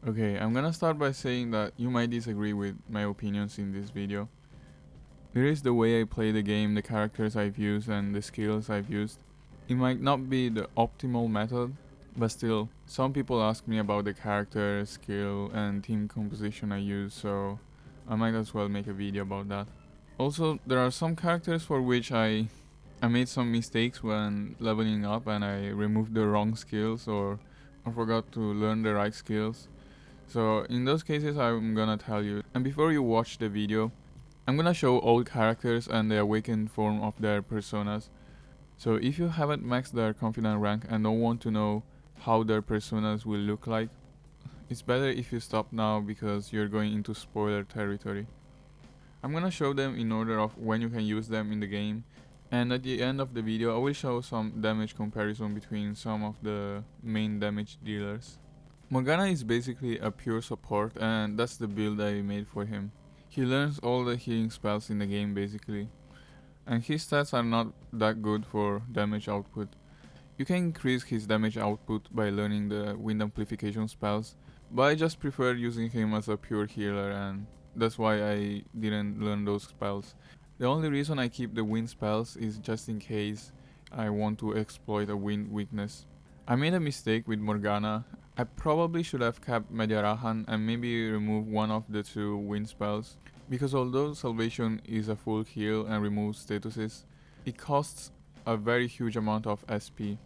Okay, I'm gonna start by saying that you might disagree with my opinions in this video. Here is the way I play the game, the characters I've used, and the skills I've used. It might not be the optimal method, but still, some people ask me about the character, skill, and team composition I use, so I might as well make a video about that. Also, there are some characters for which I made some mistakes when leveling up and I removed the wrong skills or I forgot to learn the right skills. So in those cases I'm gonna tell you. And before you watch the video, I'm gonna show all characters and the awakened form of their personas. So if you haven't maxed their confident rank and don't want to know how their personas will look like, it's better if you stop now because you're going into spoiler territory. I'm gonna show them in order of when you can use them in the game, and at the end of the video I will show some damage comparison between some of the main damage dealers. Morgana is basically a pure support and that's the build I made for him. He learns all the healing spells in the game basically, and his stats are not that good for damage output. You can increase his damage output by learning the wind amplification spells, but I just prefer using him as a pure healer and that's why I didn't learn those spells. The only reason I keep the wind spells is just in case I want to exploit a wind weakness. I made a mistake with Morgana. I probably should have kept Medyarahan and maybe remove one of the two wind spells, because although Salvation is a full heal and removes statuses, it costs a very huge amount of SP.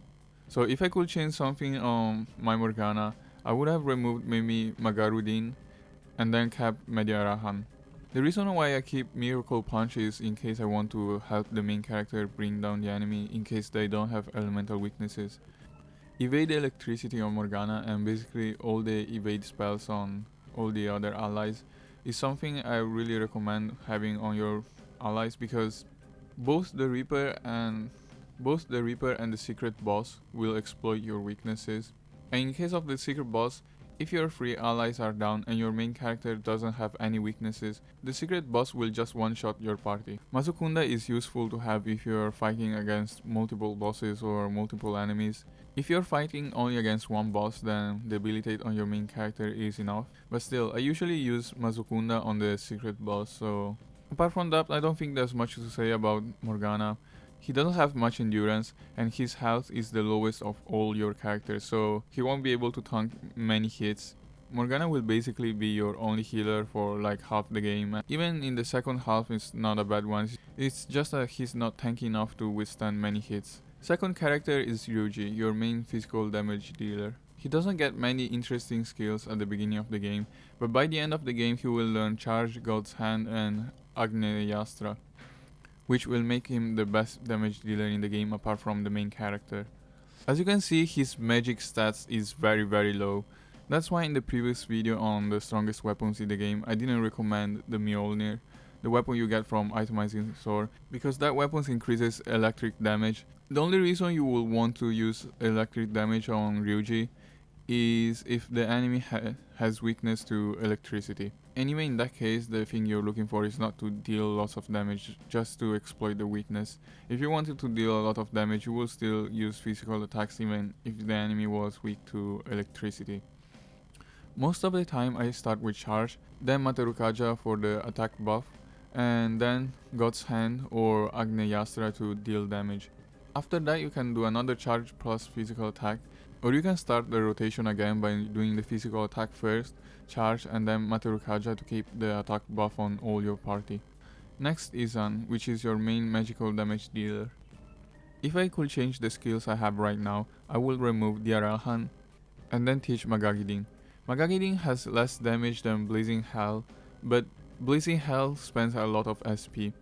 So if I could change something on my Morgana, I would have removed maybe Magarudin and then kept Medyarahan. The reason why I keep Miracle Punch is in case I want to help the main character bring down the enemy in case they don't have elemental weaknesses. Evade Electricity on Morgana and basically all the evade spells on all the other allies is something I really recommend having on your allies, because both the Reaper and the secret boss will exploit your weaknesses. And in case of the secret boss, if your three allies are down and your main character doesn't have any weaknesses, the secret boss will just one-shot your party. Mazukunda is useful to have if you're fighting against multiple bosses or multiple enemies. If you're fighting only against one boss, then debilitate on your main character is enough. But still, I usually use Mazukunda on the secret boss, so apart from that, I don't think there's much to say about Morgana. He doesn't have much endurance and his health is the lowest of all your characters, so he won't be able to tank many hits. Morgana will basically be your only healer for like half the game. Even in the second half it's not a bad one, it's just that he's not tanky enough to withstand many hits. Second character is Ryuji, your main physical damage dealer. He doesn't get many interesting skills at the beginning of the game, but by the end of the game he will learn Charge, God's Hand and Agnyastra, which will make him the best damage dealer in the game apart from the main character. As you can see, his magic stats is very low. That's why in the previous video on the strongest weapons in the game, I didn't recommend the Mjolnir, the weapon you get from itemizing sword, because that weapon increases electric damage. The only reason you will want to use electric damage on Ryuji is if the enemy has weakness to electricity. Anyway, in that case, the thing you're looking for is not to deal lots of damage, just to exploit the weakness. If you wanted to deal a lot of damage, you will still use physical attacks even if the enemy was weak to electricity. Most of the time I start with Charge, then Materukaja for the attack buff, and then God's Hand or Agnyastra to deal damage. After that you can do another Charge plus physical attack, or you can start the rotation again by doing the physical attack first, Charge and then Materukaja to keep the attack buff on all your party. Next is An, which is your main magical damage dealer. If I could change the skills I have right now, I will remove Diarahan and then teach Magagidin. Magagidin has less damage than Blazing Hell, but Blazing Hell spends a lot of SP.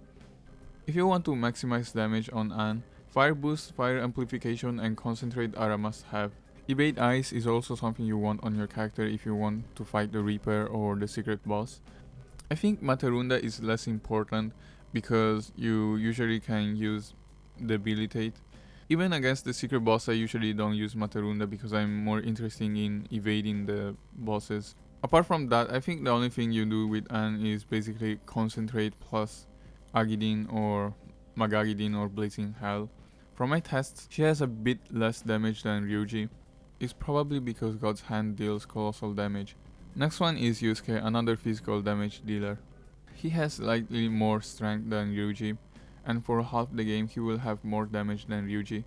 If you want to maximize damage on An, Fire Boost, Fire Amplification and Concentrate are a must-have. Evade Ice is also something you want on your character if you want to fight the Reaper or the secret boss. I think Materunda is less important because you usually can use Debilitate. Even against the secret boss I usually don't use Materunda because I'm more interested in evading the bosses. Apart from that, I think the only thing you do with Anne is basically Concentrate plus Agidin or Magagidin or Blazing Hell. From my tests, she has a bit less damage than Ryuji. It's probably because God's Hand deals colossal damage. Next one is Yusuke, another physical damage dealer. He has slightly more strength than Ryuji, and for half the game he will have more damage than Ryuji.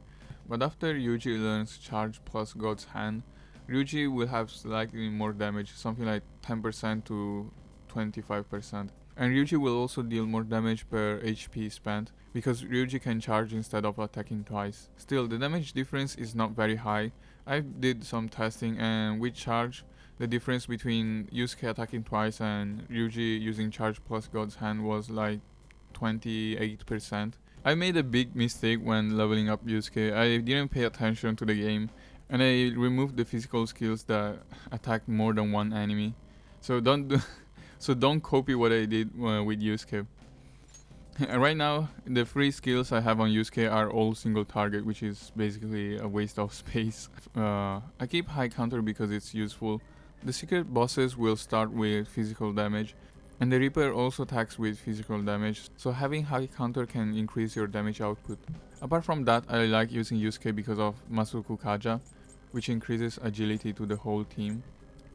But after Ryuji learns Charge plus God's Hand, Ryuji will have slightly more damage, something like 10% to 25%. And Ryuji will also deal more damage per HP spent, because Ryuji can charge instead of attacking twice. Still, the damage difference is not very high. I did some testing, and with charge, the difference between Yusuke attacking twice and Ryuji using charge plus God's Hand was like 28%. I made a big mistake when leveling up Yusuke. I didn't pay attention to the game, and I removed the physical skills that attack more than one enemy. So don't copy what I did with Yusuke. Right now, the free skills I have on Yusuke are all single target, which is basically a waste of space. I keep high counter because it's useful. The secret bosses will start with physical damage, and the Reaper also attacks with physical damage, so having high counter can increase your damage output. Apart from that, I like using Yusuke because of Masuku Kaja, which increases agility to the whole team.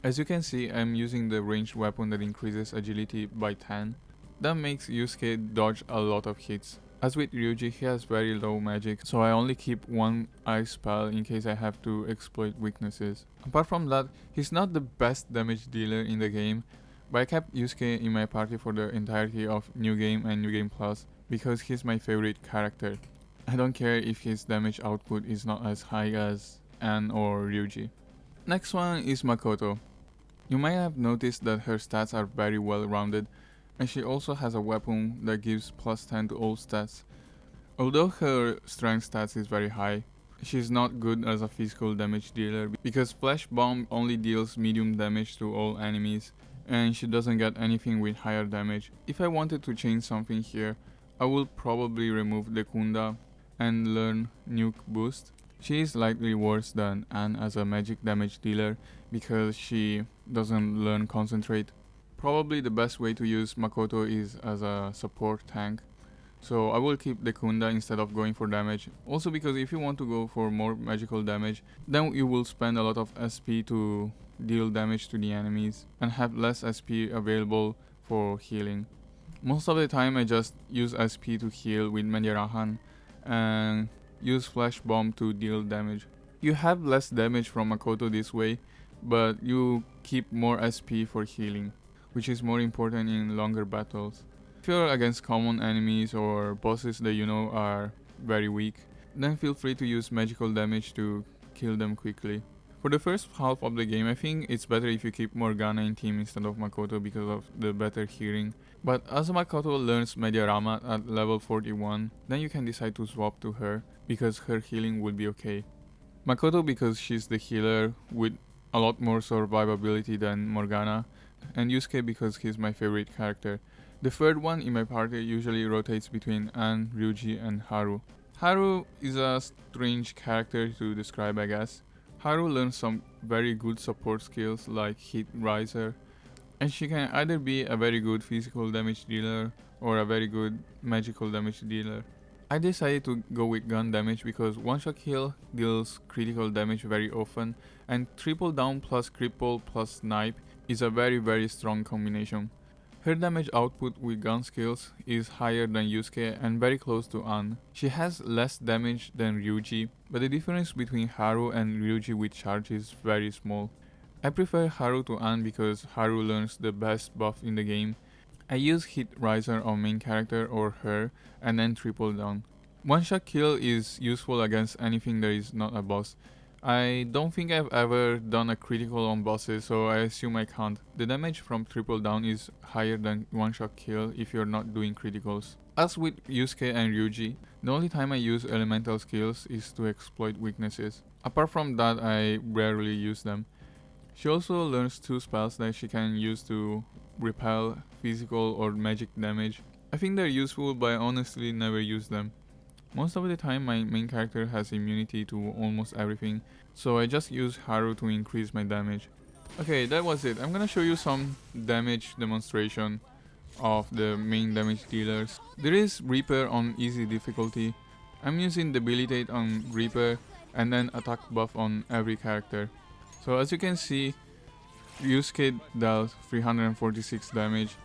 As you can see, I'm using the ranged weapon that increases agility by 10. That makes Yusuke dodge a lot of hits. As with Ryuji, he has very low magic, so I only keep one ice spell in case I have to exploit weaknesses. Apart from that, he's not the best damage dealer in the game, but I kept Yusuke in my party for the entirety of New Game and New Game Plus because he's my favorite character. I don't care if his damage output is not as high as Ann or Ryuji. Next one is Makoto. You might have noticed that her stats are very well rounded, and she also has a weapon that gives plus 10 to all stats. Although her strength stats is very high, she's not good as a physical damage dealer because Flash Bomb only deals medium damage to all enemies, and she doesn't get anything with higher damage. If I wanted to change something here, I will probably remove the Kunda and learn Nuke Boost. She is slightly worse than Ann as a magic damage dealer because she doesn't learn Concentrate. Probably the best way to use Makoto is as a support tank, so I will keep the Kunda instead of going for damage. Also because if you want to go for more magical damage, then you will spend a lot of SP to deal damage to the enemies and have less SP available for healing. Most of the time I just use SP to heal with Menyerahan and use Flash Bomb to deal damage. You have less damage from Makoto this way, but you keep more SP for healing, which is more important in longer battles. If you're against common enemies or bosses that you know are very weak, then feel free to use magical damage to kill them quickly. For the first half of the game, I think it's better if you keep Morgana in team instead of Makoto because of the better healing. But as Makoto learns Mediarama at level 41, then you can decide to swap to her because her healing will be okay. Makoto because she's the healer with a lot more survivability than Morgana, and Yusuke because he's my favorite character. The third one in my party usually rotates between Ann, Ryuji, and Haru. Haru is a strange character to describe, I guess. Haru learns some very good support skills like Hit Riser, and she can either be a very good physical damage dealer or a very good magical damage dealer. I decided to go with gun damage because one-shot kill deals critical damage very often, and triple down plus cripple plus snipe is a very strong combination. Her damage output with gun skills is higher than Yusuke and very close to Ann. She has less damage than Ryuji, but the difference between Haru and Ryuji with charge is very small. I prefer Haru to Ann because Haru learns the best buff in the game. I use Hit Riser on main character or her and then triple down. One shot kill is useful against anything that is not a boss. I don't think I've ever done a critical on bosses, so I assume I can't. The damage from triple down is higher than one shot kill if you're not doing criticals. As with Yusuke and Ryuji, the only time I use elemental skills is to exploit weaknesses. Apart from that, I rarely use them. She also learns 2 spells that she can use to repel physical or magic damage. I think they're useful, but I honestly never use them. Most of the time my main character has immunity to almost everything, so I just use Haru to increase my damage. Okay, that was it. I'm gonna show you some damage demonstration of the main damage dealers. There is Reaper on easy difficulty. I'm using Debilitate on Reaper and then attack buff on every character. So as you can see, Yusuke dealt 346 damage,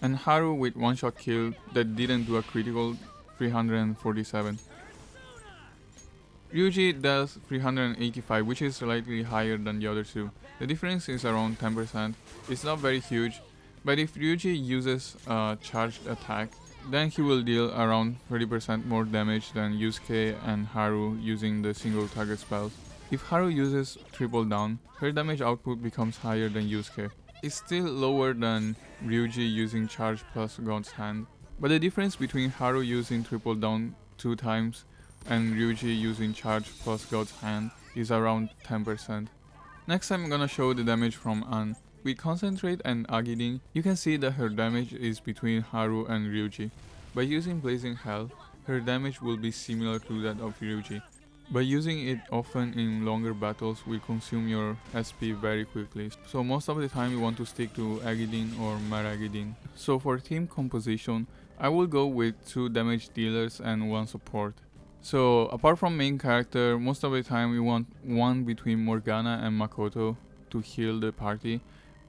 and Haru with one-shot kill that didn't do a critical 347. Ryuji does 385, which is slightly higher than the other two. The difference is around 10%. It's not very huge, but if Ryuji uses a charged attack, then he will deal around 30% more damage than Yusuke and Haru using the single target spells. If Haru uses triple down, her damage output becomes higher than Yusuke. It's still lower than Ryuji using charge plus God's hand, but the difference between Haru using triple down 2 times and Ryuji using charge plus God's hand is around 10%. Next I'm gonna show the damage from Anne. With Concentrate and Agidin, you can see that her damage is between Haru and Ryuji. By using Blazing Hell, her damage will be similar to that of Ryuji. By using it often in longer battles will consume your SP very quickly, so most of the time you want to stick to Agidin or Maragidin. So for team composition, I will go with 2 damage dealers and 1 support. So apart from main character, most of the time we want 1 between Morgana and Makoto to heal the party,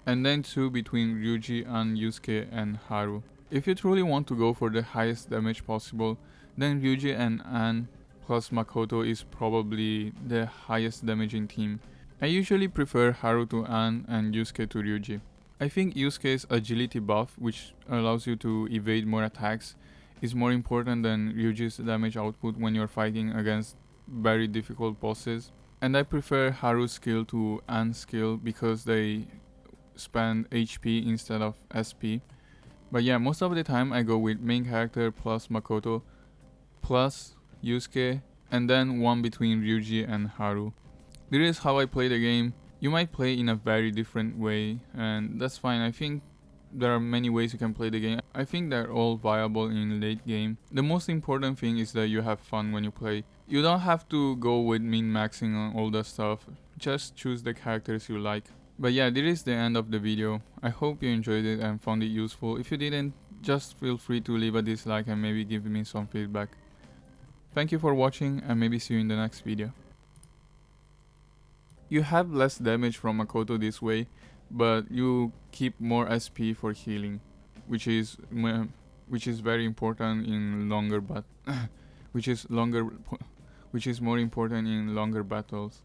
and then 2 between Ryuji and Yusuke and Haru. If you truly want to go for the highest damage possible, then Ryuji and Anne plus Makoto is probably the highest damaging team. I usually prefer Haru to Anne and Yusuke to Ryuji. I think Yusuke's agility buff, which allows you to evade more attacks, is more important than Ryuji's damage output when you're fighting against very difficult bosses. And I prefer Haru's skill to Anne's skill because they spend HP instead of SP. But yeah, most of the time I go with main character plus Makoto plus Yusuke, and then 1 between Ryuji and Haru. This is how I play the game. You might play in a very different way, and that's fine. I think there are many ways you can play the game. I think they're all viable in late game. The most important thing is that you have fun when you play. You don't have to go with min-maxing on all that stuff. Just choose the characters you like. But yeah, this is the end of the video. I hope you enjoyed it and found it useful. If you didn't, just feel free to leave a dislike and maybe give me some feedback. Thank you for watching, and maybe see you in the next video. You have less damage from Makoto this way, but you keep more SP for healing, which is very important in longer which is more important in longer battles.